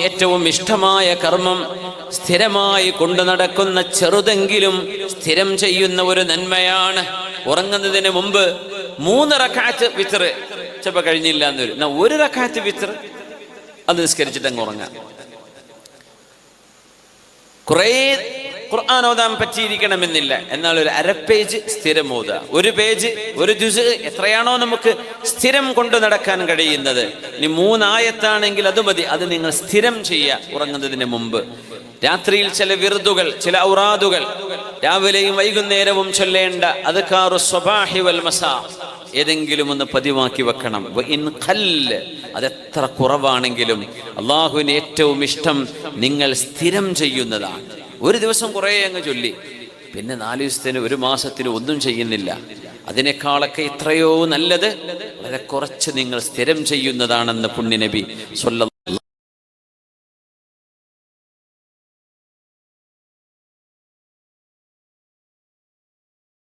ഏറ്റവും ഇഷ്ടമായ കർമ്മം സ്ഥിരമായി കൊണ്ടു നടക്കുന്ന ചെറുതെങ്കിലും സ്ഥിരം ചെയ്യുന്ന ഒരു നന്മയാണ്. ഉറങ്ങുന്നതിന് മുമ്പ് 3 റക്അത്ത് വിത്ർ ചിലപ്പോൾ കഴിഞ്ഞില്ല എന്നൊരു 1 റക്അത്ത് വിത്ർ അത് നിസ്കരിച്ചിട്ട് അങ്ങ് ഉറങ്ങാം. കുറേ ഖുർആൻ ഓതാൻ പറ്റിയിരിക്കണമെന്നില്ല, എന്നാൽ ഒരു 1/2 പേജ് സ്ഥിരം ഓതുക, 1 പേജ് 1 ജുസ് എത്രയാണോ നമുക്ക് സ്ഥിരം കൊണ്ടു നടക്കാൻ കഴിയുന്നത്. ഇനി 3 ആയത്താണെങ്കിൽ അത് മതി, അത് നിങ്ങൾ സ്ഥിരം ചെയ്യുക ഉറങ്ങുന്നതിന് മുമ്പ്. രാത്രിയിൽ ചില വിർദുകൾ, ചില ഔറാദുകൾ രാവിലെയും വൈകുന്നേരവും ചൊല്ലേണ്ട അദ്കാറു സ്വബാഹി വൽ മസാ ഏതെങ്കിലും ഒന്ന് പതിവാക്കി വെക്കണം. അതെത്ര കുറവാണെങ്കിലും അള്ളാഹുവിന് ഏറ്റവും ഇഷ്ടം നിങ്ങൾ സ്ഥിരം ചെയ്യുന്നതാണ്. ഒരു ദിവസം കുറേ അങ്ങ് ചൊല്ലി, പിന്നെ 4 ദിവസത്തിന് 1 മാസത്തിന് ഒന്നും ചെയ്യുന്നില്ല. അതിനേക്കാളൊക്കെ എത്രയോ നല്ലത് വളരെ കുറച്ച് നിങ്ങൾ സ്ഥിരം ചെയ്യുന്നതാണെന്ന് പുണ്യനബി സ്വല്ലല്ലാഹു